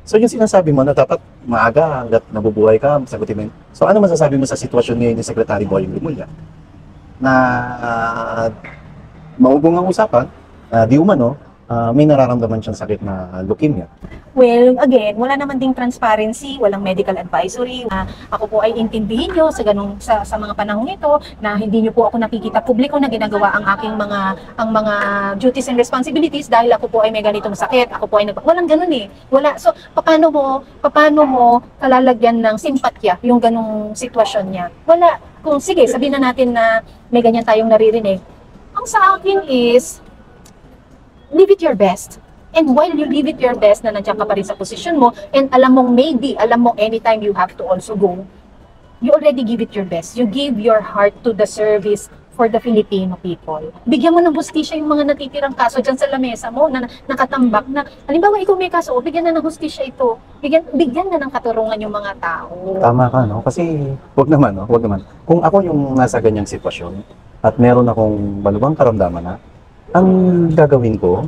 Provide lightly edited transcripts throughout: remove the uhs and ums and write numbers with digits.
So yung sinasabi mo na dapat maaga hanggat nabubuhay ka, sagutin mo yun. So ano masasabi mo sa sitwasyon ngayon ni Secretary Boying Rimulya? Na maubong ang usapan, di umano, may nararamdaman siyang sakit na leukemia. Well, again, wala naman ding transparency, walang medical advisory. Ako po ay intindihin nyo sa mga panahon ito na hindi nyo po ako nakikita publiko na ginagawa ang aking mga duties and responsibilities dahil ako po ay may ganitong sakit. Ako po ay walang ganun eh. Wala. So, paano mo kalalagyan ng simpatya yung ganung sitwasyon niya? Wala. Kung sige, sabihin na natin na may ganyan tayong naririnig. Ang sa akin is, leave it your best. And while you leave it your best na nandiyan ka pa rin sa posisyon mo, and alam mo anytime you have to also go, you already give it your best. You give your heart to the service for the Filipino people. Bigyan mo ng hustisya yung mga natitirang kaso dyan sa lamesa mo na nakatambak na, halimbawa ikaw may kaso, bigyan na ng hustisya ito. Bigyan na ng katurungan yung mga tao. Tama ka, no? Kasi wag naman. Kung ako yung nasa ganyang sitwasyon at meron akong malubhang karamdaman na, ang gagawin ko,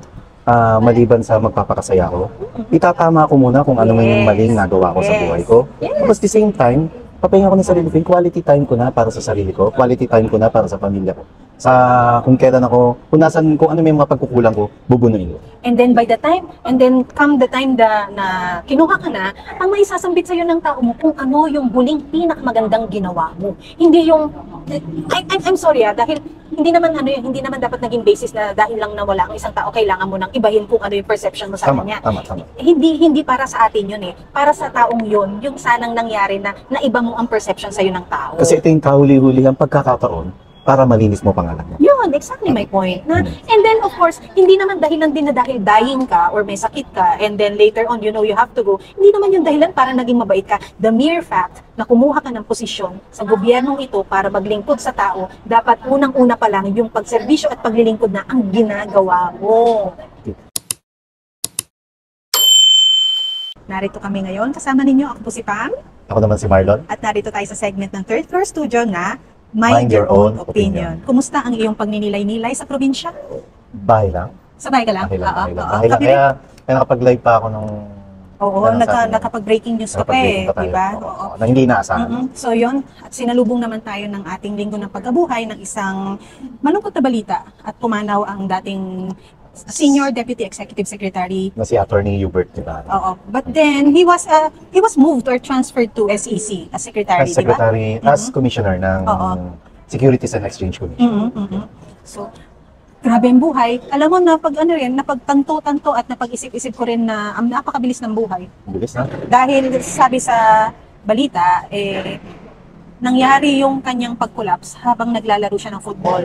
maliban sa magpapakasaya ko, itatama ko muna kung ano man yung maling nagawa ko sa buhay ko. Tapos at the same time, papahinga ko ng sarili ko, quality time ko na para sa sarili ko, quality time ko na para sa pamilya ko. Kung kailan ako, kung ano may mga pagkukulang ko, bubunuin ko. And then come the time na kinuha ka na, ang maisasambit sa'yo ng tao mo kung ano yung huling pinakamagandang ginawa mo. Hindi yung, I'm sorry dahil hindi naman dapat naging basis na dahil lang nawala ang isang tao, kailangan mo nang ibahin kung ano yung perception mo sa kanya. Tama. Hindi para sa atin yun eh. Para sa taong yun, yung sanang nangyari na naiba mo ang perception sa'yo ng tao. Kasi ito yung kahuli-huli ang pagkakataon para malinis mo pangalan niya. Yun, exactly my point. And then, of course, hindi naman dahilan din na dahil dying ka or may sakit ka and then later on, you have to go. Hindi naman yung dahilan para naging mabait ka. The mere fact na kumuha ka ng posisyon sa gobyernong ito para maglingkod sa tao, dapat unang-una pa lang yung pagserbisyo at paglilingkod na ang ginagawa mo. Narito kami ngayon. Kasama ninyo, ako po si Pam. Ako naman si Marlon. At narito tayo sa segment ng Third Floor Studio na Mind Your Own Opinion. Kumusta ang iyong pagninilay-nilay sa probinsya? Bahay lang. Sa bahay ka lang? Bahay lang. Kaya nakapag-live pa ako nung... Oo, nakapag-breaking news ka pa eh, di ba? Oo, na hindi inaasahan. So yun, at sinalubong naman tayo ng ating linggo ng pagkabuhay ng isang malungkot na balita at pumanaw ang dating Senior Deputy Executive Secretary na si Attorney Hubert, di ba? Oo. But then he was moved or transferred to SEC as secretary, di ba? As commissioner ng Securities and Exchange Commission. So, grabe ang buhay. Alam mo na napagtanto-tanto at napag-isip-isip ko rin na ang napakabilis ng buhay. Bilis na. Dahil sabi sa balita, nangyari yung kanyang pag-collapse habang naglalaro siya ng football.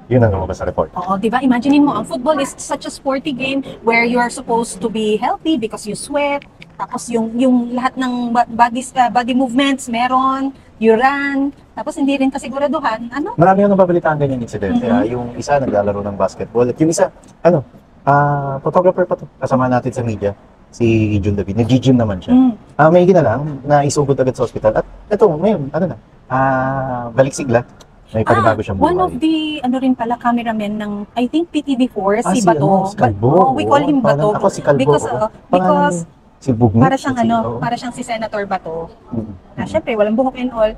Yun ang lumabas sa report. Oo, di ba? Imaginein mo, ang football is such a sporty game where you are supposed to be healthy because you sweat. Tapos yung lahat ng body movements meron, you run. Tapos hindi rin kasiguraduhan. Ano? Marami yung nababalitaan ganyan incident. Yung isa naglalaro ng basketball at yung isa, photographer pa to. Kasama natin sa media, si Jun David. Nag-gym naman siya. May lang na isugod agad sa ospital. At ito, ngayon, balik sigla. May panibago siyang buhay. One of the, cameraman ng, I think PTV4, si Bato. Si Calvo. We call him Bato. Ako si Calvo. Because si Bugno. para siyang si Senator Bato. Siyempre, walang buhok and all.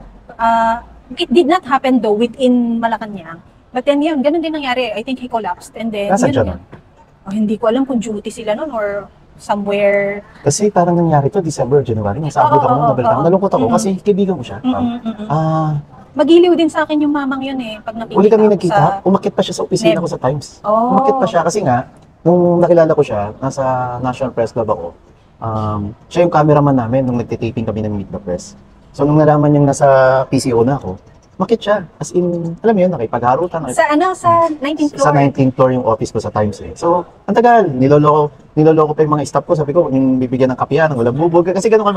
It did not happen though within Malacanang. But then yun, ganun din nangyari. I think he collapsed. And then, Nasaan siya nun? Hindi ko alam kung duty sila nun or somewhere. Kasi parang nangyari to December, January. Nasa abroad ako nung nabalita. Nalungkot ako kasi kaibigan ko siya. Magiliw din sa akin yung mamang yun eh. Pag napili uli kami nagkita, umakyat pa siya sa opisina ko sa Times. Umakyat pa siya kasi nga, nung nakilala ko siya, nasa National Press Club ako, siya yung cameraman namin nung nagtitaping kami ng Meet the Press. So nung nalaman niyang nasa PCO na ako, umakyat siya. As in, alam mo yun, nakipagharutan. Sa 19th floor? Sa 19th floor yung office ko sa Times eh. So, ang tagal, niloloko pa yung mga staff ko. Sabi ko, yung bibigyan ng kapiyan, walang bubog. Kasi gano'n kayo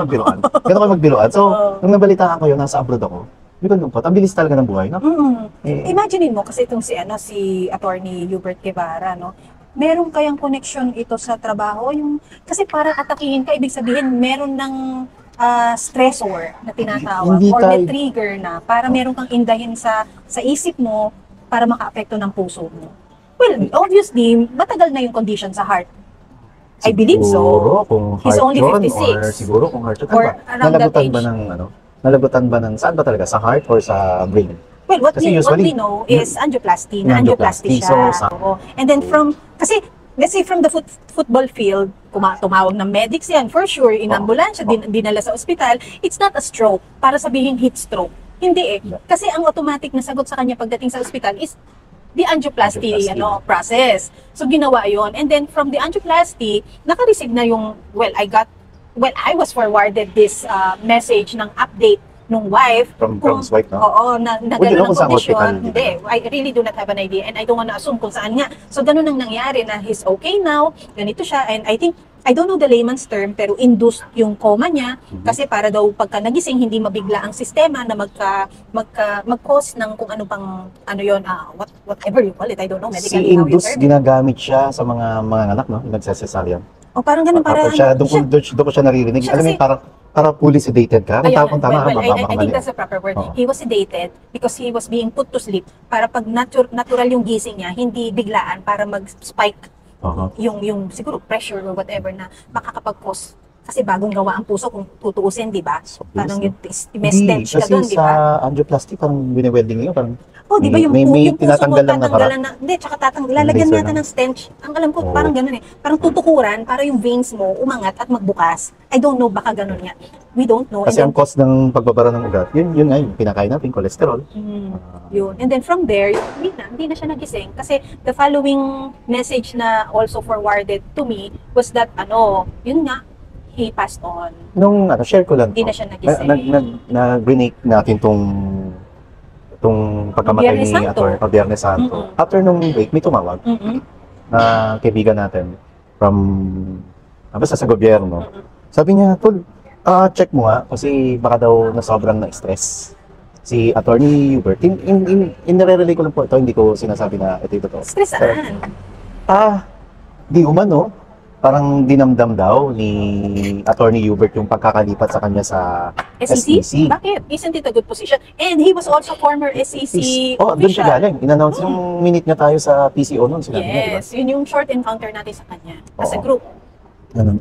magbiruan. So, nung nabalitaan ko yun, nasa abroad ako. Ang bilis talaga ng buhay, no? Imaginein mo, kasi itong si Attorney Hubert Guevara, no? Meron kayang connection ito sa trabaho? Kasi para atakihin ka, ibig sabihin, meron ng stressor na tinatawag or may trigger na para meron kang indahin sa isip mo para maka-apekto ng puso mo. Well, obviously, matagal na yung condition sa heart. I believe so. Siguro kung He's heart only yun, 56. or siguro kung heart yun. Or Ano ba? around that Nalagutan ba age. ng ano? Nalagutan ba ng saan ba talaga? Sa heart or sa brain? Well, what Kasi we usually, know is angioplasty. Na angioplasty. angioplasty siya. So, Oo. And then kasi let's say from the football field, tumawag ng medics yan, for sure, in ambulansya, dinala sa ospital, it's not a stroke, para sabihin heat stroke. Hindi eh. Kasi ang automatic na sagot sa kanya pagdating sa ospital is the angioplasty, process. So ginawa yon. And then from the angioplasty, naka-receive na yung, I was forwarded this message ng update nung wife. From his wife, no? Oo, na Would you know gano'n kung ang saan hospital? kondisyon. Hindi, I really do not have an idea and I don't wanna assume kung saan nga. So ganun ang nangyari na he's okay now, ganito siya, and I don't know the layman's term, pero induced yung coma niya kasi para daw pagka nagising, hindi mabigla ang sistema na mag-cause ng kung ano pang, whatever you call it, I don't know, Si medically how you Indus, term it. ginagamit siya sa mga anak, no? Yung nagsacesarean. O parang ganun, parang Doon ko siya naririnig. siya Alam mo kasi- yung parang fully sedated ka. Kung Ayun, kung tama, I think that's the proper word. Oo. He was sedated because he was being put to sleep para pag natural yung gising niya, hindi biglaan para mag-spike yung siguro pressure or whatever na makakapag-cause. Kasi bagong gawa ang puso kung tutuusin, di ba? So, Parang please, yung may stench ka kasi doon, di sa ba? angioplasty, parang bine-welding ngayon, parang Oh, di ba yung, may yung puso mo tinatanggal lang na tatanggalan na, hindi, tsaka lalagyan Laser, yata no? ng stench. Ang alam ko, Oo. parang ganun eh. Parang tutukuran para yung veins mo umangat at magbukas. I don't know, baka ganun nga. We don't know. kasi And ang cause ng pagbabara ng ugat, yun nga yung pinakain natin, cholesterol. Yun. And then from there, hindi na siya nagising. Kasi the following message na also forwarded to me was that, yun nga, he passed on. Nung share ko lang Hindi to, na siya nagising. nag-renake natin tong pagkamatay Biyernes ni Santo. Ator, Biyernes Santo. Mm-mm. After nung break, may tumawag Mm-mm. na kaibigan natin from, basta sa gobyerno. Sabi niya, Tol, check mo nga kasi baka daw na sobrang na-stress si Attorney Hubert. Nire-relay ko lang po ito, hindi ko sinasabi na ito yung totoo. Stressaan. Di umano, parang dinamdam daw ni Attorney Hubert yung pagkakalipat sa kanya sa SEC? SEC. Bakit? Isn't it a good position? And he was also former SEC Doon official. siya galing. In-announce yung minute niya tayo sa PCO noon. Sinabi niya, di ba? Yes, yun yung short encounter natin sa kanya. As a Oo. group. Ganun.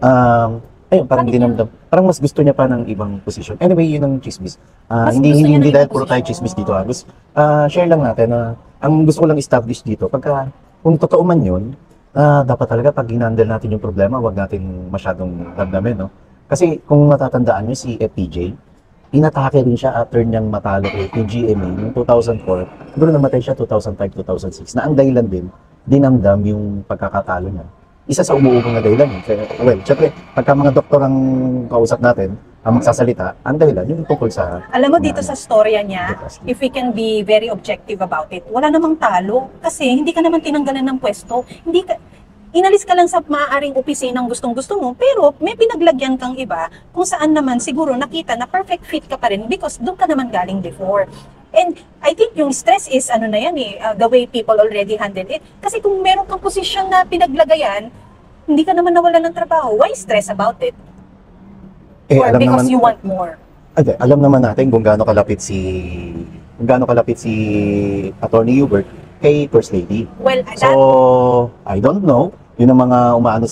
Ayun, parang Bakit dinamdam. Parang mas gusto niya pa ng ibang posisyon. Anyway, yun ang chismis. Mas Hindi gusto niya ng dahil ibang puro tayo posisyon. chismis dito. Share lang natin na ang gusto ko lang establish dito, kung totoo man yun, dapat talaga pag hinandle natin yung problema, wag natin masyadong damdamin, no? Kasi kung matatandaan nyo si FPJ, inatake rin siya after niyang matalo kay GMA noong 2004. Siguro namatay siya 2005-2006 na ang dahilan din, dinamdam yung pagkakatalo niya. Isa sa umuugong na dahilan. Well, syempre, pagka mga doktor ang kausap natin, ang magsasalita, ang dahilan, yung tungkol sa... Alam mo dito sa storya niya, if we can be very objective about it, wala namang talo. Kasi hindi ka naman tinanggalan ng pwesto. Inalis ka lang sa maaaring opisinang gustong-gusto mo, pero may pinaglagyan kang iba kung saan naman siguro nakita na perfect fit ka pa rin because doon ka naman galing before. And I think yung stress is the way people already handle it. Kasi kung meron kang posisyon na pinaglagayan, hindi ka naman nawala ng trabaho. Why stress about it? Or because you want more? Alam naman natin kung gaano kalapit si Attorney Hubert kay First Lady. Well, So, I don't know. Yun ang mga umaano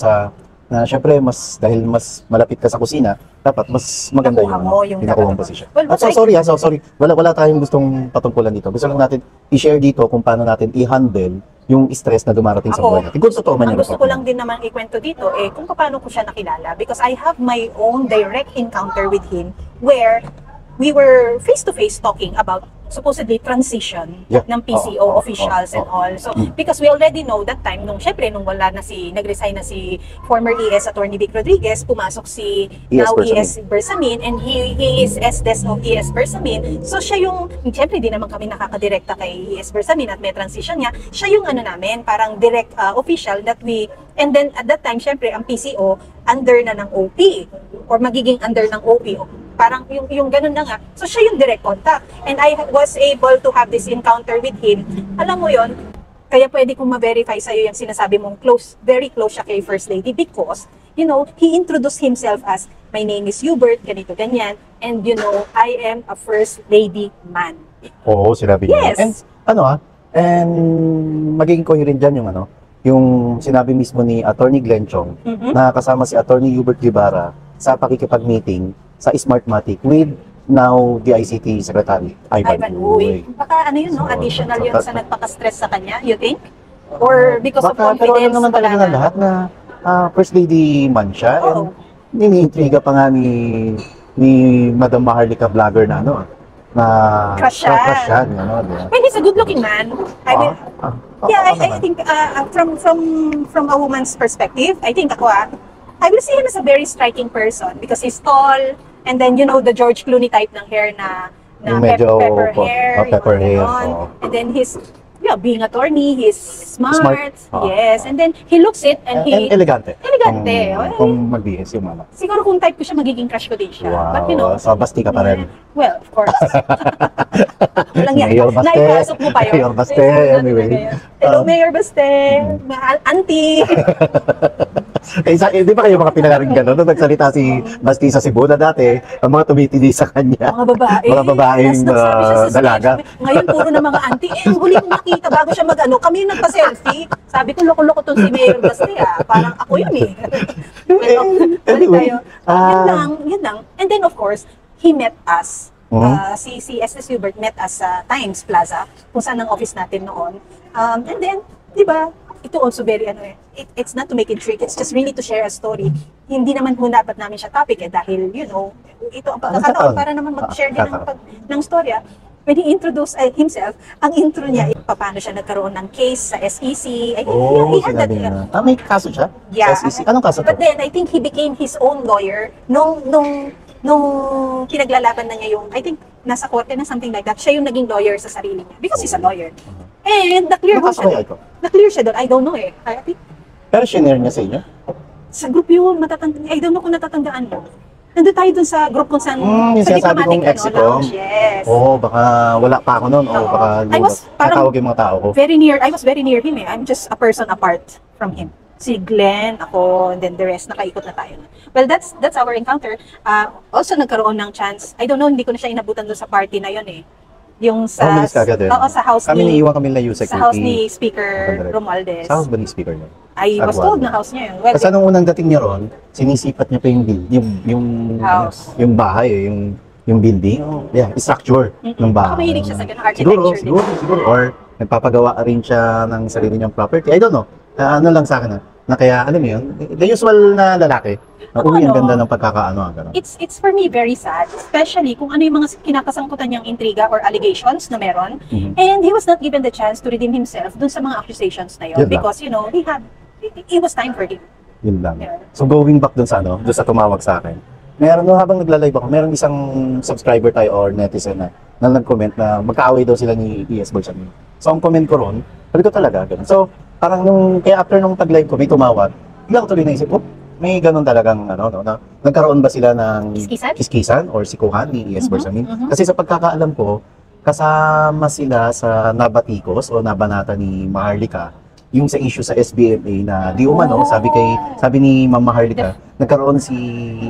na syempre dahil mas malapit ka sa kusina, dapat mas maganda Nakuha mo yung pinakuha mong dapat. posisyon. Well, Sorry. Wala tayong gustong patungkulan dito. Gusto lang natin i-share dito kung paano natin i-handle yung stress na dumarating sa buhay natin. Kung totoo man ang yung gusto ko lang din naman ikwento dito kung paano ko siya nakilala because I have my own direct encounter with him where we were face-to-face talking about supposedly transition ng PCO officials and all. So, because we already know that time, nung nag-resign na si former ES Attorney Vic Rodriguez, pumasok si now ES Bersamin and he is SDS of ES Bersamin. So, siya yung, syempre, di naman kami nakakadirekta kay ES Bersamin at may transition niya. Siya yung namin, parang direct official that and then at that time, syempre, ang PCO, under na ng OP or magiging under ng OP. Parang yung ganun na nga. So, siya yung direct contact. And I was able to have this encounter with him. Alam mo yon, kaya pwede kong ma-verify sa'yo yung sinasabi mong very close siya kay First Lady because, he introduced himself as, my name is Hubert, ganito, ganyan, and I am a First Lady man. Oo, sinabi niya. Yes. And magiging coherent dyan yung sinabi mismo ni Attorney Glenn Chong Mhm. na kasama si Attorney Hubert Guevara sa pakikipag-meeting sa Smartmatic with now DICT Secretary Ivan Ivan Uy. Uy. Baka ano yun, no? So, Additional so yun that- sa nagpaka-stress sa kanya, you think? Or because of Baka, pero confidence? alam naman talaga wala ng lahat na First Lady man siya. Oo. And niniintriga pa nga ni Madam Maharlika vlogger na ano, na Crush siya. crush siya, ano, di ba? Well, he's a good-looking man. I mean, yeah, I naman. think from a woman's perspective, I think I will see him as a very striking person because he's tall, and then you know the George Clooney type ng hair na Yung medyo, pepper hair, pepper yung hair, ganon. oo. And then he's being attorney, he's smart, Smart, oo. yes, and then he looks it and he And elegante. Elegante, Kung magbihis yung mama. siguro kung type ko siya magiging crush ko din siya. Wow. But you know, So, basti ka pa rin. well, of course. Walang yan. Mayor Baste. Naipasok mo pa yun. Mayor Baste, anyway. Hello, Mayor Baste. Auntie. Di ba kayo mga pinalaring gano'n? Nung nagsalita si Basti sa Cebu na dati, ang mga tumitili sa kanya. Mga babae. Mga babaeng Tapos nagsabi siya sa stage, dalaga. Ngayon, puro na mga auntie. Ang huli kong nakita bago siya mag-ano, kami yung nagpa-selfie. Sabi ko, loko-loko tong si Mayor Baste, Parang ako yun, eh. Anyway, Yun lang. And then, of course, he met us. Mhm. Si S.S. Hubert met us sa Times Plaza, kung saan ang office natin noon. And then, di ba, ito also very, it's not to make intrigue, it's just really to share a story. Hindi naman po dapat namin siya topic dahil, you know, ito ang pagkakataon para naman mag-share din ng storya. When he introduced himself, ang intro niya, paano siya nagkaroon ng case sa SEC. He had that, sinabi niya. May kaso siya? Yeah. Sa SEC? Anong kaso to? But then, I think he became his own lawyer nung pinaglalaban na niya yung, I think, nasa korte na something like that. Siya yung naging lawyer sa sarili niya. Because he's a lawyer. And na-clear Anong ko kaso siya. kaya ito? Na-clear siya doon. I don't know eh. I think, Pero shinare niya sa inyo? sa group yun, I don't know kung natatandaan mo. Nandun tayo dun sa group kung saan, Yung sa sinasabi diplomatic kong Exicom. lounge. Yes. Oo, baka wala pa ako noon. O Oo. baka I was parang- natawag yung mga tao ko. I was very near him eh. I'm just a person apart from him. Si Glenn, ako, and then the rest, nakaikot na tayo. Well, that's our encounter. Also, nagkaroon ng chance. I don't know, hindi ko na siya inabutan doon sa party na yun eh. Yung sa... Umalis ka agad din. Oo, sa house Kami ni... niiwan kami nila Yusek. Sa house ni Speaker Romualdez. Sa house ba ni Speaker niya? I was told na house niya yun. Well, Kasi nung unang dating niya ron, sinisipat niya pa yung House. yung bahay, yung building, yeah, structure ng bahay. Baka mahilig siya sa ganung architecture. Siguro, or nagpapagawa rin siya ng sarili niyang property. I don't know. Ano lang sa akin na kaya, alam mo yun, the usual na lalaki, na uwi, ang ganda ng pagkakaano, gano'n. It's for me very sad, especially kung ano yung mga kinakasangkutan niyang intriga or allegations na meron. Mhm. And he was not given the chance to redeem himself dun sa mga accusations na yun. Yun lang. Because, you know, it was time for him. Yun lang. Yeah. So going back dun sa dun sa tumawag sa akin. Meron habang nagla-live ako, meron isang subscriber tayo or netizen na nag-comment na magkaaway daw sila ni ES Bolsamin. So ang comment ko ron, sabi ko talaga ganun. So parang kaya after nung tag-live ko, may tumawag, bigla ko tuloy naisip, may ganun talagang na nagkaroon ba sila ng kiskisan or sikuhan ni ES Bolsamin? Kasi sa pagkakaalam ko, kasama sila sa nabatikos o nabanata ni Maharlika yung sa issue sa SBMA na di umano, sabi ni Ma'am Maharlika, nagkaroon si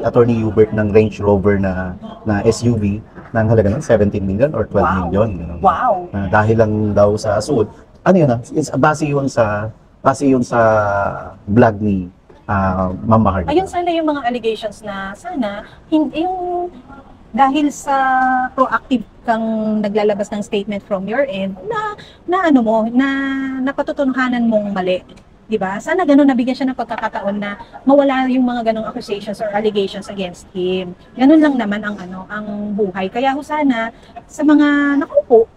Attorney Hubert ng Range Rover na SUV ng halaga ng 17 million or 12 million. Ganun. Wow. Dahil lang daw sa asud. Ano yun base yun sa vlog ni Ma'am Maharlika. Ayun sana yung mga allegations na sana, hindi yung dahil sa proactive kang naglalabas ng statement from your end na napatutunahanan mong mali. 'Di ba? Sana ganun nabigyan siya ng pagkakataon na mawala yung mga ganong accusations or allegations against him. Ganun lang naman ang buhay. Kaya sana sa mga nakaupo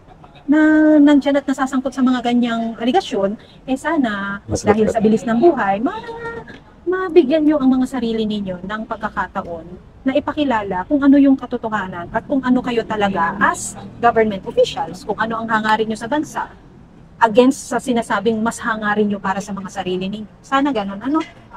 na nandiyan at nasasangkot sa mga ganyang aligasyon, sana dahil sa bilis ng buhay, mabigyan nyo ang mga sarili ninyo ng pagkakataon na ipakilala kung ano yung katotohanan at kung ano kayo talaga as government officials, kung ano ang hangarin nyo sa bansa against sa sinasabing mas hangarin nyo para sa mga sarili ninyo. Sana ganun,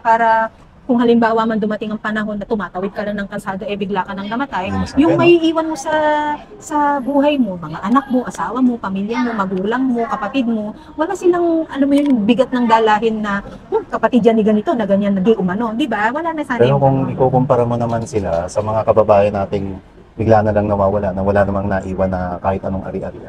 para kung halimbawa man dumating ang panahon na tumatawid ka lang ng kalsada, bigla ka nang namatay, yung may iwan mo sa buhay mo, mga anak mo, asawa mo, pamilya mo, magulang mo, kapatid mo, wala silang, yung bigat ng dalahin na, kapatid yan ni ganito, na ganyan, nag-iumano, di ba? Wala na sana. Pero kung ikukumpara mo naman sila sa mga kababayan nating bigla na lang nawawala, na wala namang naiwan na kahit anong ari-ari.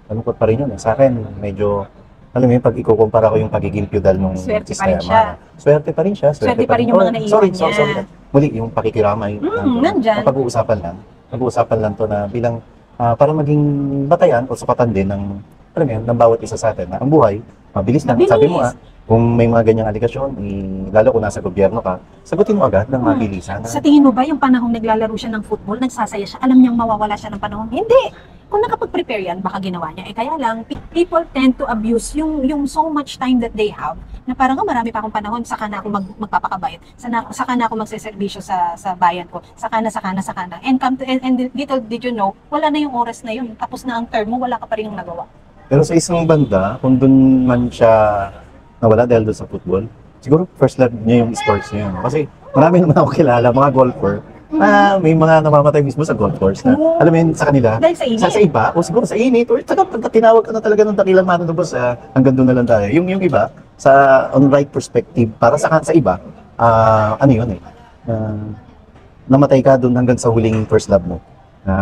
Malungkot pa rin yun. Sa akin, medyo alam mo yun, pag ikukumpara ko yung pagiging feudal nung Swerte pa rin sistema. siya. Swerte pa rin siya. Swerte pa rin yung mga naiwan sorry, niya. sorry. Muli, yung pakikiramay. Nandyan. Pag-uusapan lang. Pag-uusapan lang to na bilang para maging batayan o supatan din ng, alam mo yun, ng bawat isa sa atin na ang buhay, mabilis lang. Mabilis. Sabi mo kung may mga ganyang aligasyon, lalo kung nasa gobyerno ka, sagutin mo agad ng mabilisan. Sa tingin mo ba yung panahong naglalaro siya ng football, nagsasaya siya, alam niyang mawawala siya ng panahon? Hindi! Kung nakapag-prepare yan, baka ginawa niya. Kaya lang, people tend to abuse yung so much time that they have, na parang marami pa akong panahon, saka na ako magpapakabayad, saka na ako magseservisyo sa bayan ko, saka na. And little did you know, wala na yung oras na yun, tapos na ang term mo, wala ka pa rin yung nagawa. Pero sa isang banda, kung dun man siya nawala dahil doon sa football, siguro first love niya yung sports niya. Kasi marami naman ako kilala, mga golfer, na may mga namamatay mismo sa golf course na, alam mo yun, sa kanila, Dahil sa init. sa iba, o siguro sa init, or saka pag tinawag ka na talaga ng dakilang manunubos, hanggang doon na lang tayo. Yung iba, sa on right perspective, para sa iba, ano yun namatay ka doon hanggang sa huling first love mo.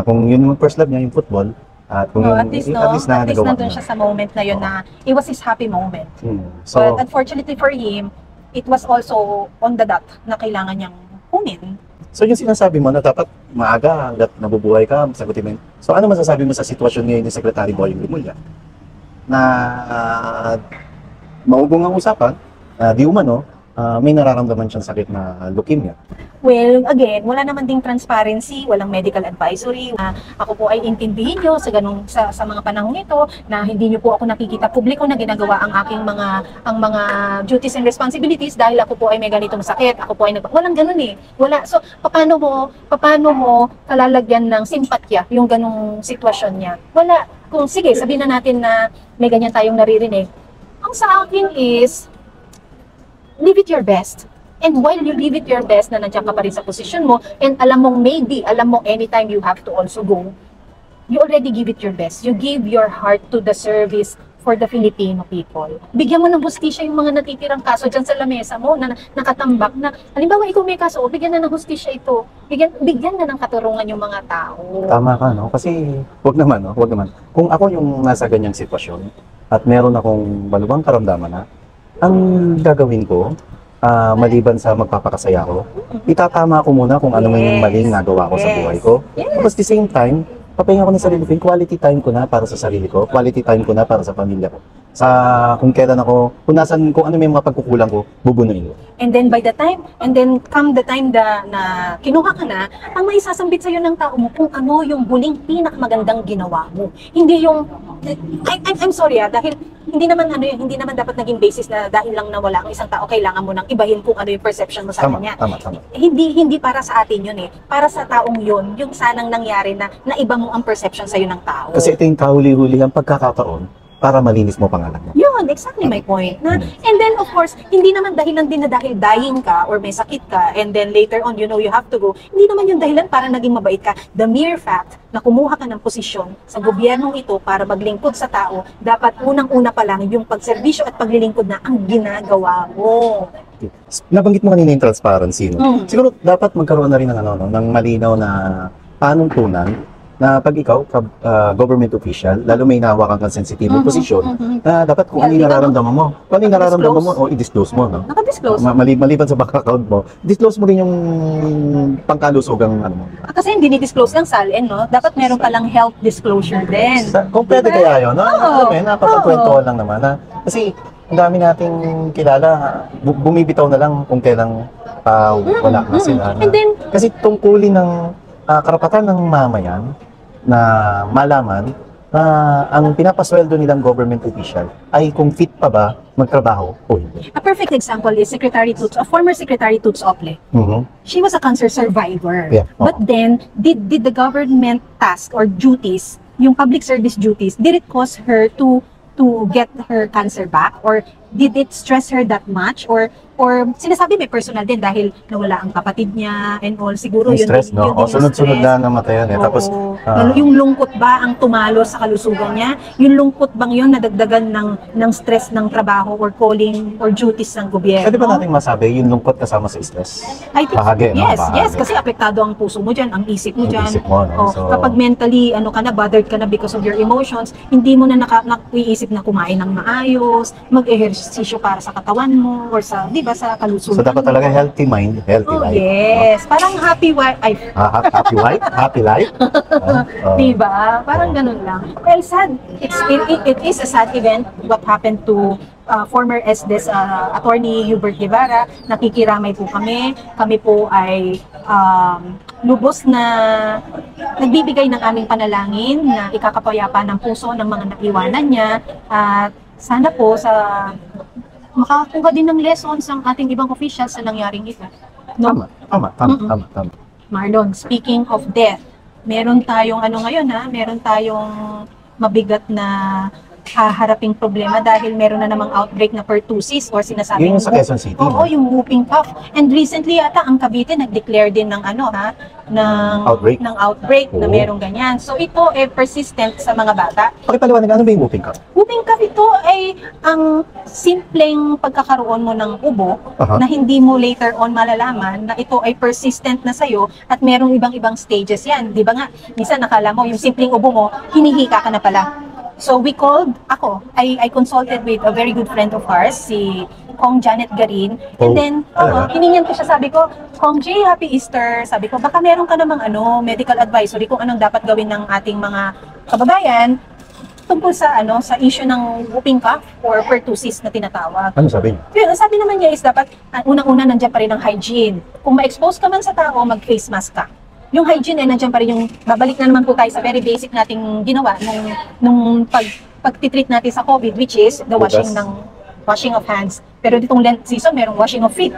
Kung yun yung first love niya, yung football, at kung At least nagawa nandun niya. siya sa moment na yun na it was his happy moment. So, But unfortunately for him, it was also on the dot na kailangan niyang kunin. So yung sinasabi mo na dapat maaga hanggat nabubuhay ka, sagutin mo yun. So ano masasabi mo sa sitwasyon ngayon ni Secretary Boying Rimulya? Na maubong ang usapan, di umano, may nararamdaman siyang sakit na leukemia. Well, again, wala naman ding transparency, walang medical advisory. Ako po ay intindihin nyo sa mga panahong ito na hindi nyo po ako nakikita publiko na ginagawa ang aking mga duties and responsibilities dahil ako po ay may ganitong sakit. Ako po ay walang ganun eh. Wala. So, paano mo kalalagyan ng simpatya yung ganung sitwasyon niya? Wala. Kung sige, sabihin na natin na may ganyan tayong naririnig. Ang sa akin is, live it your best. And while you live it your best na nandiyan ka pa rin sa posisyon mo, and alam mo anytime you have to also go, you already give it your best. You give your heart to the service for the Filipino people. Bigyan mo ng hustisya yung mga natitirang kaso dyan sa lamesa mo na nakatambak na, halimbawa ikaw may kaso, bigyan na ng hustisya ito. Bigyan na ng katurungan yung mga tao. Tama ka, no? Kasi wag naman. Kung ako yung nasa ganyang sitwasyon at meron akong malubhang karamdaman na, ang gagawin ko, maliban sa magpapakasaya ko, itatama ko muna kung ano man yung maling nagawa ko sa buhay ko. Tapos at the same time, papahinga ko ng sarili ko, quality time ko na para sa sarili ko, quality time ko na para sa pamilya ko. Kung kailan ako, kung ano may mga pagkukulang ko, bubunuin ko. And then come the time na kinuha ka na, ang maisasambit sa'yo ng tao mo kung ano yung huling pinakamagandang ginawa mo. Hindi yung, I'm sorry dahil hindi naman dapat naging basis na dahil lang nawala ang isang tao, kailangan mo nang ibahin kung ano yung perception mo sa kanya. Tama. Hindi para sa atin yun eh. Para sa taong yun, yung sanang nangyari na naiba mo ang perception sa'yo ng tao. Kasi ito yung kahuli-huli ang pagkakataon para malinis mo pangalan mo. Yun, exactly my point. And then, of course, hindi naman dahilan din na dahil dying ka or may sakit ka and then later on, you have to go. Hindi naman yung dahilan para naging mabait ka. The mere fact na kumuha ka ng posisyon sa gobyernong ito para maglingkod sa tao, dapat unang-una pa lang yung pagserbisyo at paglilingkod na ang ginagawa mo. Nabanggit mo kanina yung transparency, no? Siguro dapat magkaroon na rin ng malinaw na panuntunan na pag ikaw, government official, lalo may nahawakan kang sensitibong posisyon, na dapat kung ano yung nararamdaman mo, i-disclose mo, no? Naka-disclose. Maliban sa bank account mo, disclose mo rin yung pangkalusugang ano mo. Kasi hindi ni-disclose lang SALN, no? Dapat meron palang health disclosure din. Kung pwede kaya yun, no? Oo. Napapagkwentuhan lang naman, kasi ang dami nating kilala, bumibitaw na lang kung kailang wala na sila. And then, Kasi tungkulin ng karapatan ng mamayan na malaman na ang pinapasweldo nilang government official ay kung fit pa ba magtrabaho o hindi. a perfect example is former Secretary Toots Ople. She was a cancer survivor. Yeah. But then, did the government task or duties, yung public service duties, did it cause her to get her cancer back? Or did it stress her that much? Or sinasabi may personal din dahil nawala ang kapatid niya and all. Siguro May yun stress, din, no? yun din O, yung sunod-sunod stress. na namatayan eh. Tapos, Oo. Yung lungkot ba ang tumalo sa kalusugan niya? Yung lungkot bang yun nadagdagan ng stress ng trabaho or calling or duties ng gobyerno? pwede ba natin masabi, yung lungkot kasama sa stress? I think, Bahagi, no? yes, Bahagi. yes, kasi apektado ang puso mo dyan, ang isip mo Ang dyan. isip mo, no? Oh, So- kapag mentally, ka na, bothered ka na because of your emotions, hindi mo na naiisip na kumain ng maayos, mag-ehersisyo para sa katawan mo, or sa, di ba, sa kalusugan So, dapat mo. talaga healthy mind, healthy Oh, life. yes. Parang happy wife, ay, Happy wife, happy life. di ba? Parang ganun lang. Well, sad. It is a sad event what happened to former SDS Attorney Hubert Guevara. Nakikiramay po kami. Kami po ay lubos na nagbibigay ng aming panalangin na ikakapayapa ng puso ng mga naiwanan niya. At sana po makakuha din ng lessons ang ating ibang officials sa nangyaring ito. No? Tama. Marlon, speaking of death, meron tayong meron tayong mabigat na haharaping problema dahil meron na namang outbreak na pertussis or sinasabing Yun yung sa Quezon City, Oo, no? yung whooping cough. And recently ata ang Cavite nag-declare din ng Outbreak. ng outbreak na Oo. merong ganyan. So ito persistent sa mga bata. Pakipaliwanag, ano ba yung whooping cough? Whooping cough ito ay ang simpleng pagkakaroon mo ng ubo Aha. na hindi mo later on malalaman na ito ay persistent na sa'yo at merong ibang stages yan. Di ba nga, minsan nakala mo yung simpleng ubo mo, hinihika ka na pala. So we called, I consulted with a very good friend of ours, si Kong Janet Garin. And Oh, then, talaga? hiningan ko siya, sabi ko, Kong J, Happy Easter. Sabi ko, baka meron ka namang medical advisory kung anong dapat gawin ng ating mga kababayan tungkol sa issue ng whooping cough or pertussis na tinatawag. Ano sabi niyo? Yun, ang sabi naman niya is dapat, unang-una nandiyan pa rin ang hygiene. Kung ma-expose ka man sa tao, mag-face mask ka. Yung hygiene nandiyan pa rin yung, babalik na naman po tayo sa very basic nating ginawa nung pagtitreat natin sa COVID, which is the washing of hands. Pero ditong Lent season, merong washing of feet.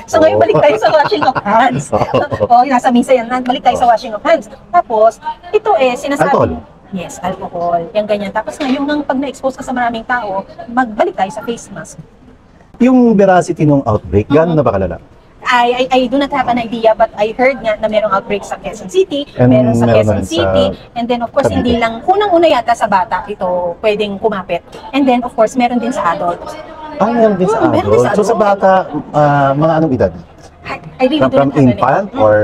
So ngayon, balik tayo sa washing of hands. Nasa misa yan, balik tayo sa washing of hands. Tapos, ito sinasabi, Alcohol. yes, alcohol, yung ganyan. Tapos ngayon, pag na-expose ka sa maraming tao, magbalik tayo sa face mask. Yung veracity ng outbreak, gano'n na ba kalala? I do not have an idea, but I heard nga na merong outbreak sa Quezon City, And meron sa meron Quezon na rin City, sa and then of course, Cavite. hindi lang, unang-una yata sa bata, ito pwedeng kumapit. And then of course, meron din sa adult. Meron din sa Meron din adult. sa So sa adult. bata, mga anong edad? I really do From not have an infant idea. or...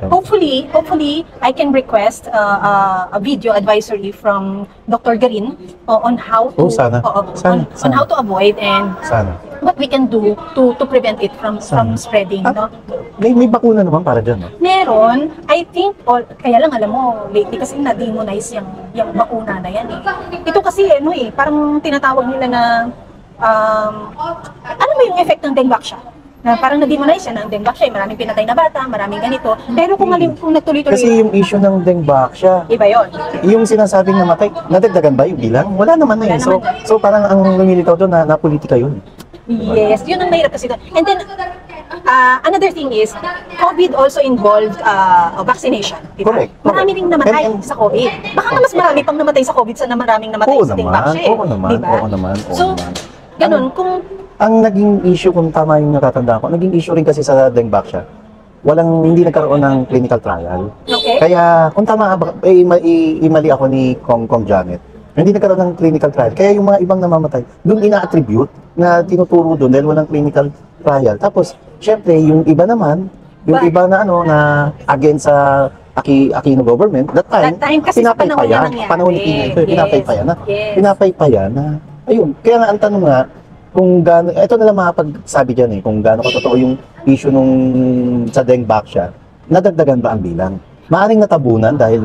Hopefully, I can request a video advisory from Dr. Garin on how to Sana. on Sana. how to avoid and Sana. what we can do to prevent it from spreading, no? May bakuna naman para dyan, no? Meron, I think, kaya lang alam mo, lately kasi na-demonize yung bakuna na yan eh. Ito kasi parang tinatawag nila na, ano mo yung effect ng dengue siya? Na parang na-demonize yan ng dengue siya, maraming pinatay na bata, maraming ganito. Pero kung nagtuloy-tuloy, Kasi yung issue ng dengue iba yon. yung sinasabing namatay, nadagdagan ba yung bilang? Wala naman na yun. Wala naman So parang ang lumilitaw doon na politika yun. Yes, yun ang mahirap kasi doon. And then, another thing is, COVID also involved vaccination. Diba? Correct. Marami ring namatay And- sa COVID. Baka nga mas marami pang namatay sa COVID sa na maraming namatay Oo sa naman, dengue. oo naman, Diba? oo naman. So, ganun, kung Ang naging issue, kung tama yung natatandaan ko, naging issue rin kasi sa dengue hindi nagkaroon ng clinical trial. okay, Kaya, kung tama, mali ako ni Kong Janet, hindi nagkaroon ng clinical trial. Kaya yung mga ibang namamatay, doon ina-attribute na tinuturo doon dahil walang clinical trial. Tapos, syempre, yung iba naman, iba na na against sa Aquino government, that time kasi sa panahon yan nangyari. panahon ni Pinoy, Yes. pinapaypayan na, ayun, kaya nga ang tanong nga, kung gaano, ito na lang makapagsabi dyan kung gaano katotoo yung issue nung sa dengue nadagdagan ba ang bilang? Maaring natabunan dahil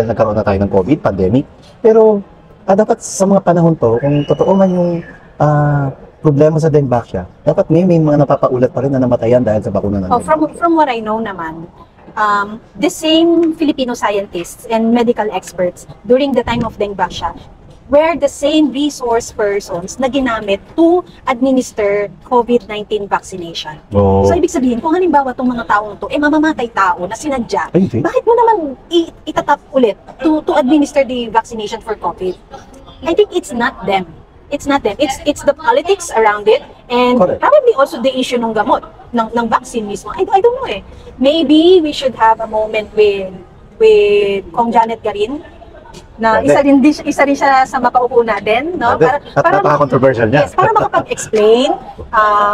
nagkaroon na tayo ng COVID, pandemic. Pero, dapat sa mga panahon to, kung totoo man yung problema sa dengue dapat may mga napapaulat pa rin na namatayan dahil sa bakuna ng dengue. from what I know naman, the same Filipino scientists and medical experts during the time of dengue were the same resource persons na ginamit to administer COVID-19 vaccination. Oo. So, ibig sabihin, kung halimbawa itong mga taong to, mamamatay tao na sinadya, Ay, hindi. bakit mo naman itatap ulit to administer the vaccination for COVID? I think it's not them. it's not them. It's the politics around it, and Correct. probably also the issue ng gamot, ng vaccine mismo. I don't know eh. Maybe we should have a moment with Kong Janet Garin, na Pwede. isa rin siya sa makaupo natin, no? At napaka-controversial niya. Yes, para makapag-explain.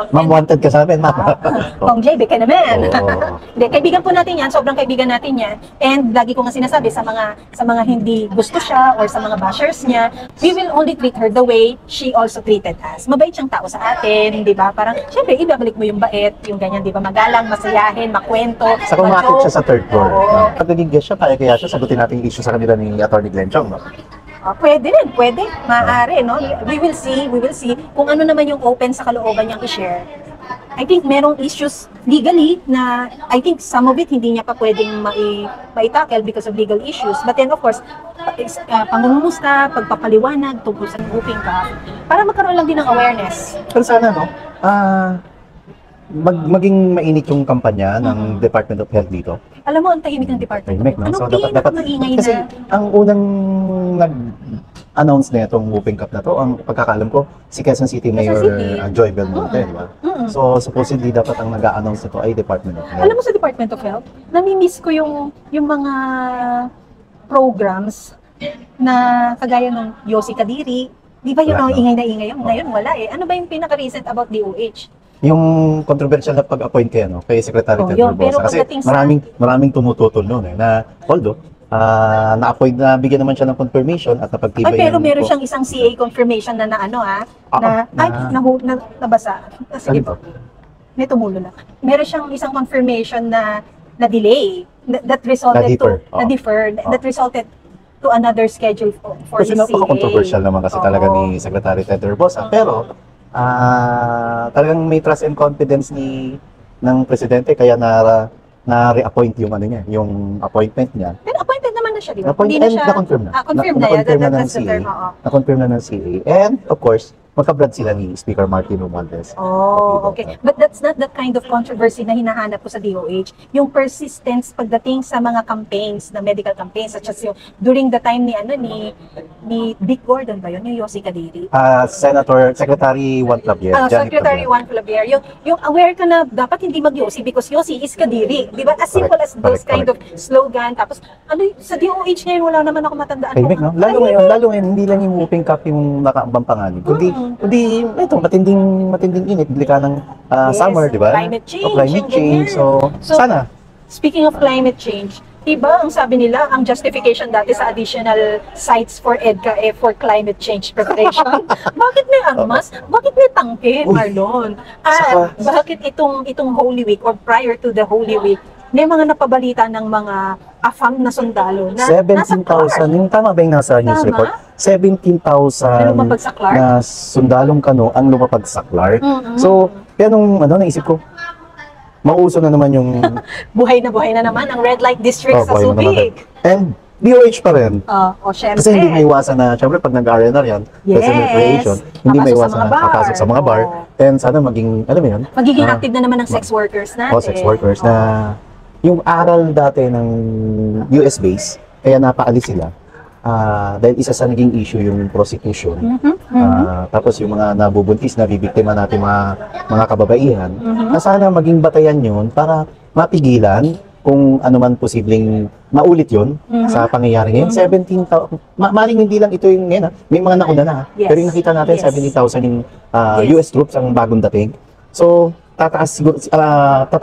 Ma'am, wanted ka sa amin, ma'am. Kong JB ka naman. Oo. Hindi, kaibigan po natin yan, sobrang kaibigan natin yan. And lagi ko nga sinasabi sa mga hindi gusto siya or sa mga bashers niya, we will only treat her the way she also treated us. Mabait siyang tao sa atin, di ba? Parang, syempre, ibabalik mo yung bait, yung ganyan, di ba? Magalang, masayahin, makwento. Sa kumakit siya sa third floor. Oo. Pag naging guest siya, kaya siya, sagutin natin yung issue sa kanila ni Atty. Glenn Chong, no? Pwede rin, pwede. Maaari, no? We will see kung ano naman yung open sa kalooban niyang i-share. I think merong issues legally na I think some of it hindi niya pa pwedeng maitackle because of legal issues. But then of course, pangungumusta, pagpapaliwanag tungkol sa whooping cough, para magkaroon lang din ng awareness. Pero sana, no? Maging mainit yung kampanya ng Department of Health dito. Alam mo, ang tahimik ng department. Tahimik, no? Anong So, dapat maingay kasi na? ang unang nag-announce na itong whooping cup na to, ang pagkakaalam ko, si Quezon City Mayor City. Joy Belmonte, di ba? So, supposedly dapat ang nag-a-announce nito ay Department of Health. Alam mo sa Department of Health, nami-miss ko yung mga programs na kagaya ng Yossi Kadiri. Di ba yun Wala, ang no? ingay na ingay yun? Ngayon wala eh. Ano ba yung pinaka-recent about DOH? Yung controversial na pag-appoint kay Secretary Oh, Ted yun. Barbosa. Pero Kasi pagdating sa- maraming tumututol noon eh, na although, na-appoint na bigyan naman siya ng confirmation at napagtibay Ay, pero ng- meron siyang isang CA confirmation na ano nabasa. Sige Ano po. May tumulo na. Meron siyang isang confirmation na delay that resulted Na-defer. to na-defer that resulted to another schedule for Kasi the CA. napaka-controversial naman kasi talaga Oo. ni Secretary Ted Barbosa. Pero, talagang may trust and confidence ng presidente kaya na-reappoint yung yung appointment niya. Pero appointed naman na siya, di ba? Na-appoint Hindi na and siya na-confirm na. confirm na yan. Na-confirm na ng That's the CA. term, oo. Na-confirm na ng CA. And, of course, magka-brad sila ni Speaker Martin Romualdez. Oh, okay. But that's not that kind of controversy na hinahanap ko sa DOH. Yung persistence pagdating sa mga campaigns, na medical campaigns, such as yung during the time ni Dick Gordon ba yun? Yung Yossi Kadiri? Secretary Juan Clavier. Janet Secretary Clavier. Juan Clavier, yung aware ka na dapat hindi mag-Yossi because Yossi is Kadiri. Di ba? As simple as those Correct, kind of slogan. Tapos, sa DOH ngayon, wala naman ako matandaan. Tahimik, no? Lalo ngayon, hindi lang yung whooping cup yung nakaambang pangalan. Kundi ito, matinding init, bili ka ng Yes, summer, di ba? climate change, O, climate yung change. ganyan. So, sana. Speaking of climate change, diba ang sabi nila, ang justification dati sa additional sites for EDCA for climate change preparation? Bakit may armas? Bakit may tangke, Uy. Marlon? At bakit itong Holy Week or prior to the Holy Week, may mga napabalita ng mga afam na sundalo na nasa 17,000, yung tama ba yung nasa news Tama? report? 17,000 Na lumapag sa Clark? na sundalong kano ang lumapag sa Clark. Mm-mm. So, kaya naisip ko, mauso na naman yung buhay na naman ang red light district sa buhay na naman. Subic. And DOH pa rin. Syempre. Kasi hindi may iwasan na, syempre pag nag-RNR yan, Yes. President Recreation, hindi may Papasok sa iwasan mga na bar. papasok sa mga bar. Oo. And sana maging, alam mo yun? Magiging ah, active na naman ng sex workers natin. sex workers na yung aral dati ng US base, kaya napaalis sila. Dahil isa sa naging issue yung prostitution. Tapos yung mga nabubuntis na bibiktima natin mga kababaihan, na sana maging batayan yun para mapigilan kung ano man posibleng maulit yun sa pangyayari ngayon. 17,000, maring hindi lang ito yung ngayon, may mga nauna na. Yes. Pero yung nakita natin, Yes. 70,000 yung Yes. US troops ang bagong dating. So, tataas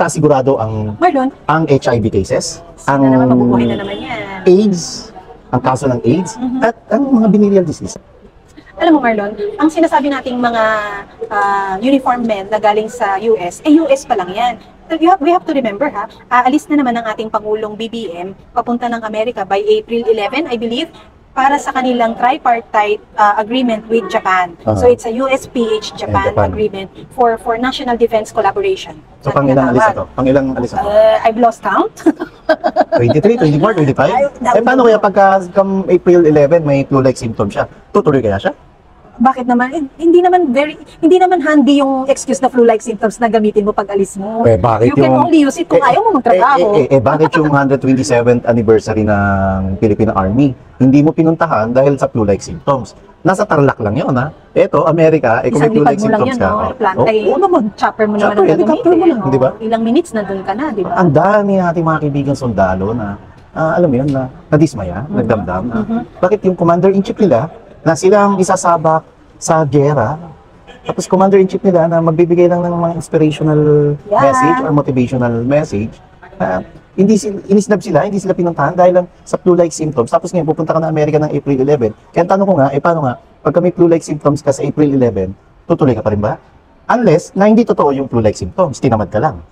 sigurado ang Marlon, HIV cases, ang na naman mabubuhay na naman yan. AIDS, ang kaso ng AIDS, at ang mga venereal disease. Alam mo Marlon, ang sinasabi nating mga uniform men na galing sa US, US pa lang yan. We have to remember aalis na naman ang ating Pangulong BBM papunta ng Amerika by April 11, I believe, para sa kanilang tripartite agreement with Japan. So it's a US-PH Japan Japan. agreement for national defense collaboration. So, pang ilang alis ito? Pang ilang alis ito? I've lost count. 23, 24, 25? Ay, Paano kaya pagka April 11 may flu-like symptom siya? Tutuloy kaya siya? Bakit naman? Hindi naman handy yung excuse na flu-like symptoms na gamitin mo pag alis mo. Bakit You can only use it kung ayaw mo magtrabaho. Bakit yung 127th anniversary ng Philippine Army, hindi mo pinuntahan dahil sa flu-like symptoms? Nasa Tarlac lang yun, ha? Eto, Amerika, kung may Isang lipad flu-like mo lang symptoms yan, ka. no? Plantay, Oo naman. chopper mo naman Chopper, ang helicopter mo gagamitin. lang, di ba? Ilang minutes na doon ka na, di ba? Ang dami nating mga kaibigan sundalo na, alam mo yun, na nadismaya, nagdamdam. Bakit yung commander-in-chief nila, na sila ang isasabak sa gera, tapos commander-in-chief nila na magbibigay lang ng mga inspirational message or motivational message, inisnab sila, hindi sila pinuntahan dahil lang sa flu-like symptoms. Tapos ngayon, pupunta ka na Amerika ng April 11. Kaya tanong ko nga, paano nga, pagka may flu-like symptoms ka sa April 11, tutuloy ka pa rin ba? Unless na hindi totoo yung flu-like symptoms, tinamad ka lang.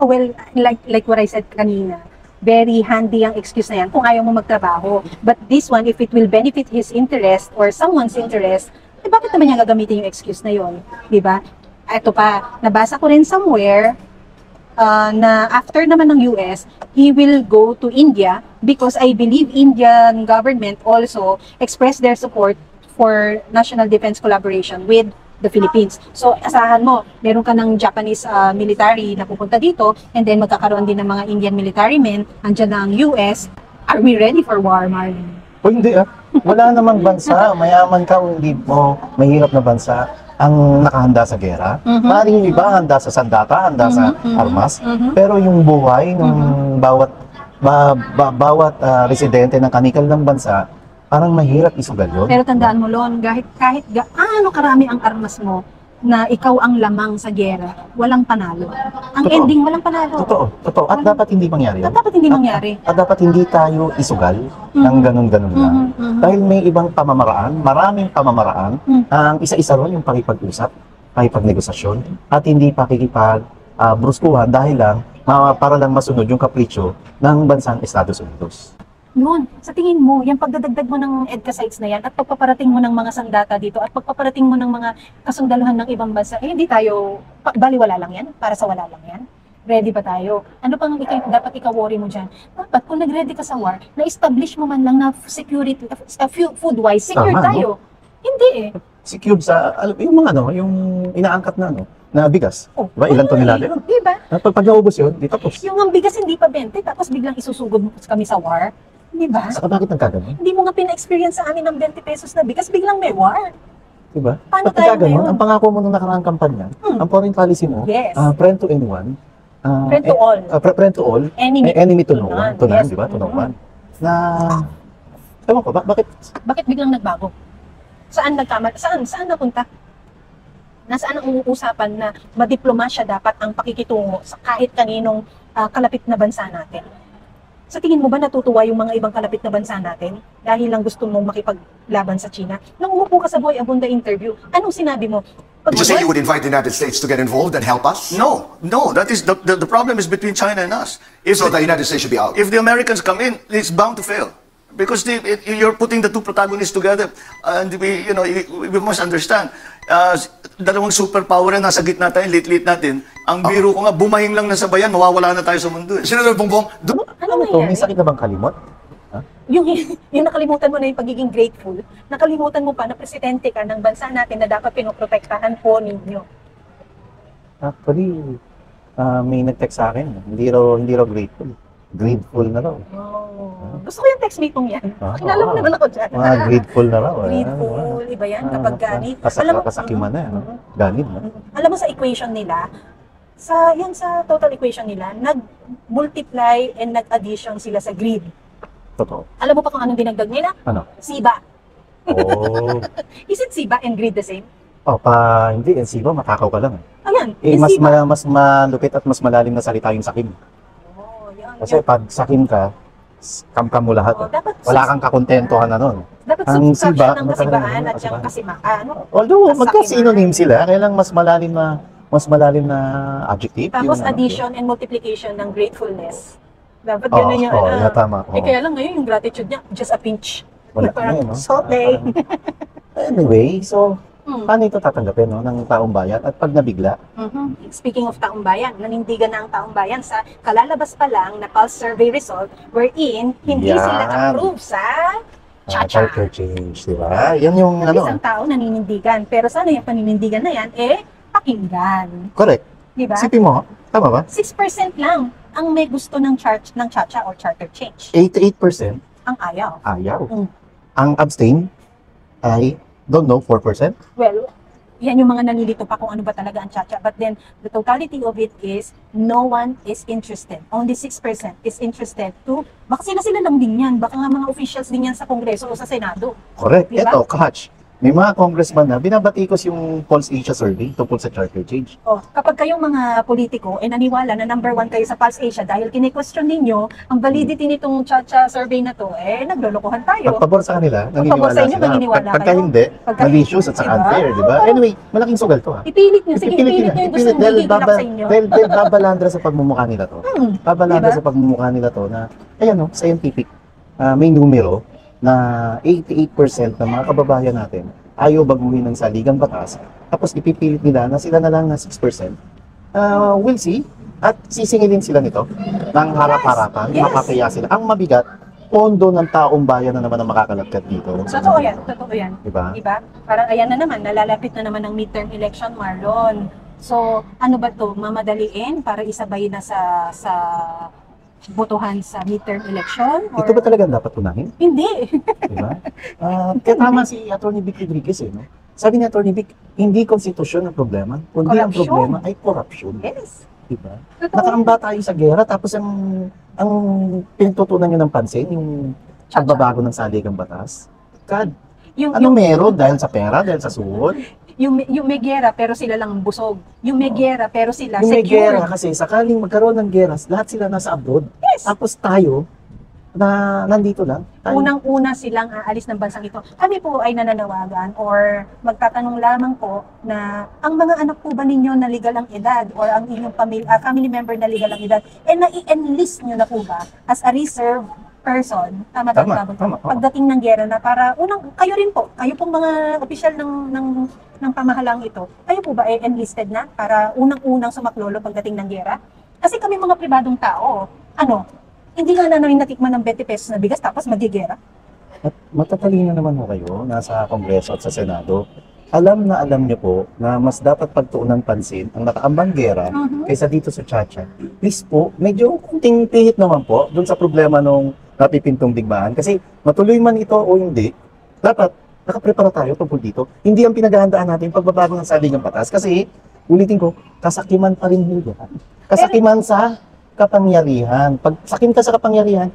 Oh, well, like what I said kanina, very handy ang excuse na yan kung ayaw mo magtrabaho. But this one, if it will benefit his interest or someone's interest, bakit naman niya gagamitin yung excuse na yon? Diba? Ito pa, nabasa ko rin somewhere na after naman ng US, he will go to India because I believe Indian government also expressed their support for national defense collaboration with the Philippines. So, asahan mo, meron ka ng Japanese military na pupunta dito and then magkakaroon din ng mga Indian military men, andyan na ang US. Are we ready for war, Marlon? O hindi wala namang bansa, mayaman ka o hindi mo, mahirap na bansa ang nakahanda sa gera. Maaaring yung iba handa sa sandata, handa sa armas, pero yung buhay ng bawat residente ng kanilang bansa, parang mahirap isugal yun. Pero tandaan mo, Lon, kahit gaano karami ang armas mo, na ikaw ang lamang sa gera, walang panalo. Ang Totoo. ending, walang panalo. Totoo. At dapat hindi mangyari yun. Dapat hindi mangyari. At dapat hindi tayo isugal ng ganun-ganun lang. Dahil may ibang pamamaraan, maraming pamamaraan, ang isa-isa ron yung pakipag-usap, pakipagnegosasyon, at hindi pakikipag-bruskuhan dahil lang para lang masunod yung kapritsyo ng bansang Estados Unidos. Yun, sa tingin mo, yung pagdadagdag mo ng EDCA sites na yan at pagpaparating mo ng mga sandata dito at pagpaparating mo ng mga kasundaluhan ng ibang bansa, hindi tayo, baliwala lang yan? Para sa wala lang yan? Ready ba tayo? Ano pang dapat ikaw-worry mo dyan? Dapat kung nag-ready ka sa war, na-establish mo man lang na security, food-wise, secure Tama, tayo. Hindi eh. Secured sa, yung mga yung inaangkat na na bigas. Oh, Diba? Ilan to nila? Diba? Diba? Pag naubos yun, di tapos. Yung ang bigas hindi pa 20, tapos biglang isusugod kami sa war. Diba? Saka bakit nagkaganon? Hindi mo nga pina-experience sa amin ng 20 pesos na bigas, biglang may war. Diba? Paano Pag tayo nagkaganon, ngayon? ang pangako mo nung nakaraang kampanya, ang foreign policy mo, Yes. friend to anyone, Friend to all. Friend to all, Enemy to no one. To none, Yes. di ba? To no one. Na, ewan ko, bakit? Bakit biglang nagbago? Saan nagkamali? Saan napunta? Nasaan ang uusapan na madiplomasya dapat ang pakikitungo sa kahit kaninong kalapit na bansa natin? Sa tingin mo ba natutuwa yung mga ibang kalapit na bansa natin dahil lang gusto mong makipaglaban sa China? Nung umupo ka sa Boy Abunda interview, anong sinabi mo? Did you say you would invite the United States to get involved and help us? No, that is the problem is between China and us. So the United States should be out. If the Americans come in, it's bound to fail because you're putting the two protagonists together, and we must understand. Dalawang superpower na nasa gitna tayo, lit-lit natin. Ang biro ko nga, bumahing lang na sa bayan, mawawala na tayo sa mundo. Senator Bongbong, Ano to? May sakit na bang kalimot? Yung nakalimutan mo na yung pagiging grateful, nakalimutan mo pa na presidente ka ng bansa natin na dapat pinoprotektahan po ninyo. Actually, may nag-text sa akin. Hindi raw grateful. Grateful na raw. Oh. Gusto ko yung textmate mong yan. Kilala mo naman ako dyan. Mga grateful na raw. Grateful, iba yan kapag ganit. Kasakiman na, no? Ganit, no? Alam mo sa equation nila, sa total equation nila, nag-multiply and nag-addition sila sa greed. Totoo. Alam mo pa kung anong dinagdag nila? Ano? Siba. Oh. Is it siba and greed the same? Hindi. Yung siba, matakaw ka lang. Ayan, Mas siba. mas malupit at mas malalim na salita yung sakim. Oh, yan, Kasi pag sakim ka, kam mo lahat. Oh, dapat Wala kang kakontentohan na nun. Dapat ang substantial siba, ng kasibaan at yung kasibahan. kasakiman. Although, magka-synonym sila, kaya lang mas malalim na adjective. Tapos yung, addition and multiplication ng gratefulness. Dapat Oo, ganun yung tama. Eh kaya lang ngayon yung gratitude niya, just a pinch. Wala Parang na, no? sote. Anyway, so, paano ito tatanggapin ng taong bayan? At pag nabigla, Speaking of taong bayan, nanindigan na ang taong bayan sa kalalabas pa lang na pulse survey result wherein hindi Yan. sila approve sa Cha-cha. charter change, di ba? Yan yung Ng ano. isang tao naninindigan. Pero sana yung paninindigan na yan, pakinggan. Correct. Di ba? Isipin mo, tama ba? 6% lang ang may gusto ng cha-cha or charter change. 88% Ang ayaw. ayaw. Mm. Ang abstain ay, don't know, 4%? Well, yan yung mga nalilito pa kung ano ba talaga ang cha-cha. But then, the totality of it is, no one is interested. Only 6% is interested to, baka sila lang din yan. Baka nga mga officials din yan sa Kongreso o sa Senado. Correct. Diba? Ito, Kahach, may mga congressman na binabatikos yung Pulse Asia survey tungkol sa charter change. Oh, kapag kayong mga politiko ay naniwala na number 1 kayo sa Pulse Asia dahil kine-question ninyo ang validity nitong cha-cha survey na to, naglolokohan tayo. Pagpabor sa kanila, Pagpabor naniniwala sa inyo, sila. maniniwala Pagka kayo. hindi, Pagka malicious at saka diba? unfair, di ba? Anyway, malaking sugal to ha. Ipilit nyo. Sige, ipilit nyo yung gusto Dahil nyo sa inyo. dahil babalandra sa pagmumukha nila to. Babalandra Diba? sa pagmumukha nila to na, ayan o, scientific. May numero na 88% ng mga kababayan natin ayaw baguhin ng saligang batas, tapos ipipilit nila na sila na lang na 6%. We'll see. At sisingilin sila nito ng harap-harapan, Yes. mapapaya sila. Ang mabigat, pondo ng taong bayan na naman ang makakalagkat dito. Totoo yan, totoo yan. Diba? Diba? Parang ayan na naman, nalalapit na naman ang midterm election, Marlon. So, ano ba to? Mamadaliin para isabay na sa botohan sa midterm election? Or... Ito ba talaga ang dapat unahin? Hindi. Diba? Kaya tama si Atty. Vic Rodriguez no? Sabi ni Atty. Vic, hindi konstitusyon ang problema, kundi ang Corruption. problema ay corruption. Yes. Diba? Totoo. Nakaamba tayo sa gera, tapos ang pinagtutunan nyo ng pansin, yung Cha-cha. pagbabago ng saligang batas. God, Yung, anong meron? Dahil sa pera? Dahil sa suhod? yung may gera pero sila lang ang busog. Yung may gera pero sila Yung may secure. gera kasi sakaling magkaroon ng gera, lahat sila nasa abroad. Yes. Tapos tayo, na nandito lang. Tayo, Unang-una silang aalis ng bansang ito. Kami po ay nananawagan or magtatanong lamang po na ang mga anak po ba ninyo na legal ang edad or ang inyong family member na legal ang edad, na-i-enlist nyo na po ba as a reserve person? Tama. Tama. Pagdating ng gera na para kayo rin po, kayo pong mga opisyal ng pamahalang ito, kayo po ba ay enlisted na para unang-unang sumaklolo pagdating ng gera? Kasi kami mga pribadong tao, hindi nga na namin natikman ng 20 pesos na bigas tapos magigera. At matatalino naman mo kayo, nasa Kongreso at sa Senado. Alam na alam niyo po na mas dapat pagtuunan pansin ang nakaambang gera kaysa dito sa Chacha. Please po, medyo kunting pihit naman po dun sa problema nung napipintong digmaan. Kasi matuloy man ito o hindi, dapat nakaprepara tayo tungkol dito. Hindi ang pinaghahandaan natin pagbabago ng saligang batas. Kasi, ulitin ko, kasakiman pa rin nila. Kasakiman sa kapangyarihan. Pag sakim ka sa kapangyarihan,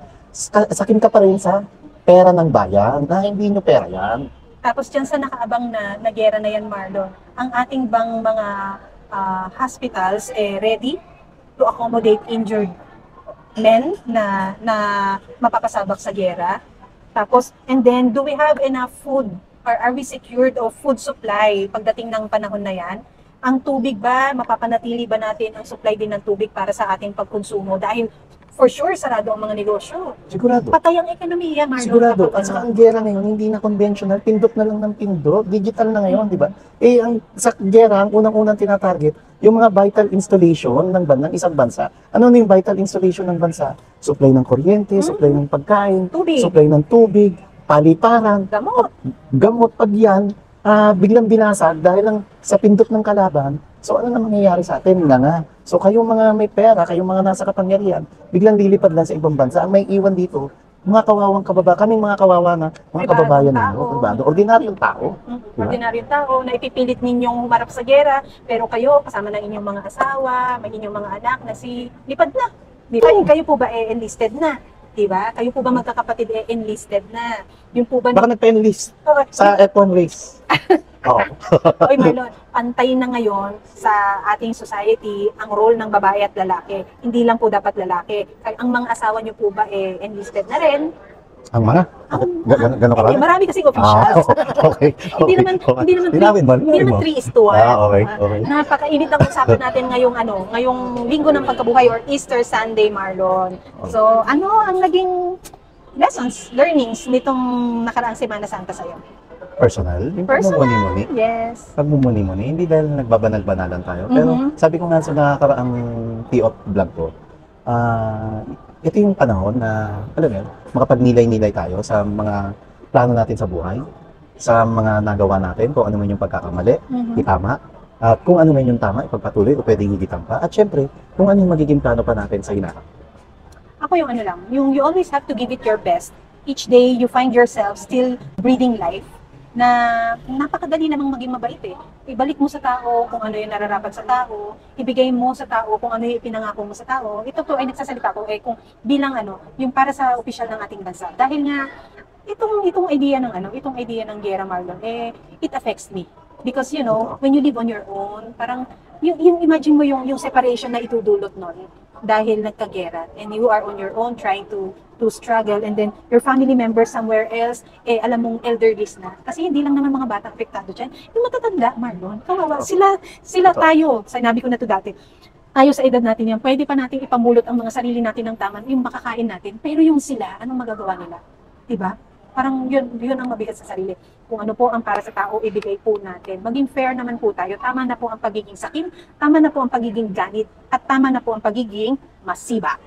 sakim ka pa rin sa pera ng bayan, na hindi nyo pera yan. Tapos dyan sa nakaabang na gera na yan, Marlon, ang ating bang mga hospitals ready to accommodate injured men na mapapasabak sa gera? Tapos, and then, do we have enough food? Or are we secured of food supply pagdating ng panahon na yan? Ang tubig ba, mapapanatili ba natin ang supply din ng tubig para sa ating pagkonsumo? Dahil for sure, sarado ang mga negosyo. Sigurado. Patay ang ekonomiya, Marlon. Sigurado. kapag At saka ang gera ngayon, hindi na conventional. Pindot na lang ng pindot. Digital na ngayon, di ba? Sa gera, ang unang-unang tinatarget, yung mga vital installation ng isang bansa. Ano na yung vital installation ng bansa? Supply ng kuryente, supply ng pagkain, Tubig. supply ng tubig, paliparan, Gamot. gamot. Pag yan, biglang binasag dahil lang sa pindot ng kalaban. So ano na mangyayari sa atin? Nga. So kayong mga may pera, kayong mga nasa kapangyarihan, biglang lilipad lang sa ibang bansa. Ang may iwan dito, mga kawawang kaming mga kawawa na, mga kababayan ninyo, pribado, ordinaryong tao. Diba? Ordinaryong tao na ipipilit ninyong humarap sa gera, pero kayo, kasama ng inyong mga asawa, may inyong mga anak na lipad na. Di ba? Kayo po ba enlisted na? Di ba? Kayo po ba magkakapatid enlisted na? Yung po ba... Baka nagpa-enlist sa F1 race. Oo. Oy Marlon, pantay na ngayon sa ating society ang role ng babae at lalaki. Hindi lang po dapat lalaki. Ang mga asawa niyo po ba enlisted na rin? Ang mga? Gano'n ka Hindi, marami kasing officials. Okay. Hindi naman Linawin mo. 3:1. Okay. Napakainit ang usapan natin ngayong linggo ng pagkabuhay or Easter Sunday, Marlon. So, ano ang naging lessons, learnings nitong nakaraang Semana Santa sa'yo? Personal? Yung Personal, pagmumuni-muni. yes. Pagmumuni-muni, hindi dahil nagbabanal-banalan tayo. Pero sabi ko nga sa nakakaraang tee-off vlog ko, ito yung panahon na, alam mo yun, makapagnilay-nilay tayo sa mga plano natin sa buhay, sa mga nagawa natin, kung ano man yung pagkakamali, itama. At kung ano man yung tama, ipagpatuloy o pwedeng higitan pa. At syempre, kung ano yung magiging plano pa natin sa hinaharap. Ako yung ano lang, yung you always have to give it your best. Each day, you find yourself still breathing life na napakadali namang maging mabait eh. Ibalik mo sa tao kung ano yung nararapat sa tao, ibigay mo sa tao kung ano yung ipinangako mo sa tao. Ito po ay nagsasalita ko kung bilang yung para sa opisyal ng ating bansa. Dahil nga itong idea ng Guerra Marlon it affects me. Because when you live on your own, parang yung imagine mo yung separation na itudulot nun dahil nagkagera and you are on your own trying to struggle, and then your family members somewhere else, alam mong elderlies na. Kasi hindi lang naman mga bata apektado dyan. Yung matatanda, Marlon, kawawa. Sila tayo, sinabi ko na to dati, tayo sa edad natin yan, pwede pa natin ipamulot ang mga sarili natin ng tama, yung makakain natin. Pero yung sila, anong magagawa nila? Diba? Parang yun ang mabigat sa sarili. Kung ano po ang para sa tao, ibigay po natin. Maging fair naman po tayo. Tama na po ang pagiging sakim, tama na po ang pagiging ganit, at tama na po ang pagiging masiba.